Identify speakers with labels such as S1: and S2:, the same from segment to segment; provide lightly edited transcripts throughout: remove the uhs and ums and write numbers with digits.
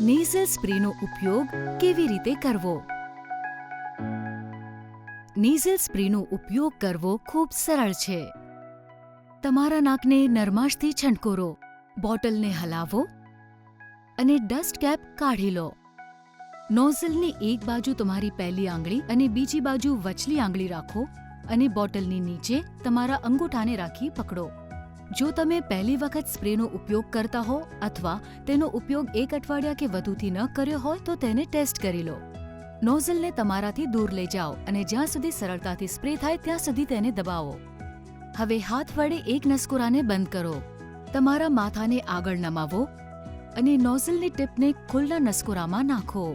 S1: Nasal સ્પ્રેનો ઉપયોગ કેવી રીતે કરવો? નેઝલ સ્પ્રેનો ઉપયોગ કરવો ખૂબ સરળ છે. તમારા નાકને નરમાશથી છંટકોરો, બોટલને હલાવો અને ડસ્ટ કેપ કાઢી લો. નોઝલની એક બાજુ તમારી પહેલી આંગળી અને બીજી બાજુ વચલી આંગળી રાખો અને બોટલની નીચે તમારા અંગૂઠાને રાખી પકડો. જો તમે પહેલી વખત સ્પ્રેનો ઉપયોગ કરતા હો અથવા તેનો ઉપયોગ 1 અઠવાડિયા કે વધુથી ન કર્યો હોય તો તેને ટેસ્ટ કરી લો. નોઝલને તમારાથી દૂર લઈ જાઓ અને જ્યાં સુધી સરળતાથી સ્પ્રે થાય ત્યાં સુધી તેને દબાવો. હવે હાથ વડે એક નસકોરાને બંધ કરો. તમારા માથાને આગળ નમાવો અને નોઝલની ટીપને ખુલ્લા નસકોરામાં નાખો.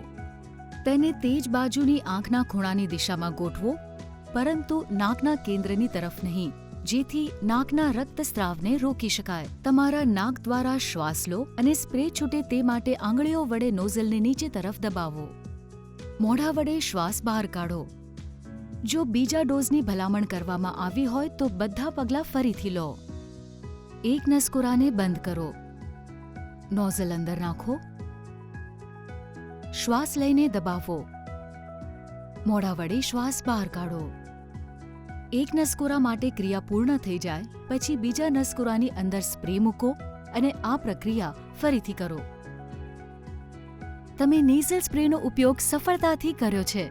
S1: તેને તે જ બાજુની આંખના ખૂણાની દિશામાં ગોઠવો, પરંતુ નાકના કેન્દ્રની તરફ નહીં, જેથી નાકના રક્તસ્રાવને રોકી શકાય. તમારા નાક દ્વારા શ્વાસ લો અને સ્પ્રે છૂટે તે માટે આંગળીઓ વડે નોઝલને નીચે તરફ દબાવો. મોઢા વડે શ્વાસ બહાર કાઢો. જો બીજા ડોઝની ભલામણ કરવામાં આવી હોય તો બધા પગલાં ફરીથી લો. એક નસકોરાને બંધ કરો. નોઝલ અંદર નાખો. શ્વાસ લઈને દબાવો. મોઢા વડે શ્વાસ બહાર કાઢો. એક નસકોરા માટે ક્રિયા પૂર્ણ થઈ જાય પછી બીજા નસકોરાની અંદર સ્પ્રે મૂકો અને આ પ્રક્રિયા ફરીથી કરો. તમે નેઝલ સ્પ્રેનો ઉપયોગ સફળતાથી કર્યો છે.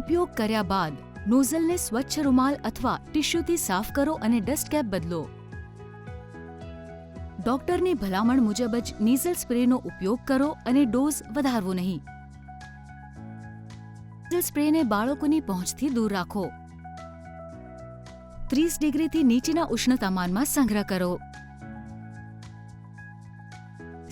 S1: ઉપયોગ કર્યા બાદ નોઝલને સ્વચ્છ રૂમાલ અથવા ટિશ્યુથી સાફ કરો અને ડસ્ટ કેપ બદલો. ડોક્ટરની ભલામણ મુજબ જ નેઝલ સ્પ્રેનો ઉપયોગ કરો અને ડોઝ વધારવો નહીં. નેઝલ સ્પ્રેને બાળકોની પહોંચથી દૂર રાખો. 30 ડિગ્રીથી નીચેના ઉષ્ણતામાનમાં સંગ્રહ કરો.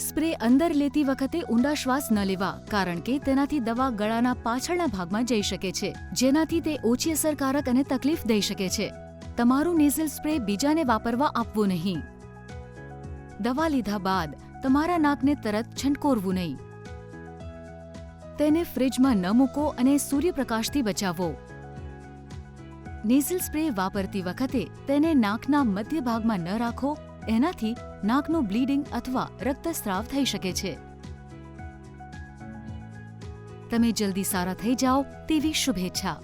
S1: સ્પ્રે અંદર લેતી વખતે ઊંડા શ્વાસ ન લેવા, કારણ કે તેનાથી દવા ગળાના પાછળના ભાગમાં જઈ શકે છે, જેનાથી તે ઓછી અસરકારક અને તકલીફ દઈ શકે છે. તમારું નેઝલ સ્પ્રે બીજાને વાપરવા આપવું નહીં. દવા લીધા બાદ તમારા નાકને તરત છંટકોરવું નહીં. તેને ફ્રિજમાં ન મૂકો અને સૂર્યપ્રકાશથી બચાવો. નેઝલ સ્પ્રે વાપરતી વખતે તેને નાકના મધ્ય ભાગમાં ન રાખો, એનાથી નાકનું બ્લીડિંગ અથવા રક્તસ્રાવ થઈ શકે છે. તમે જલ્દી સારા થઈ જાઓ તેવી શુભેચ્છા.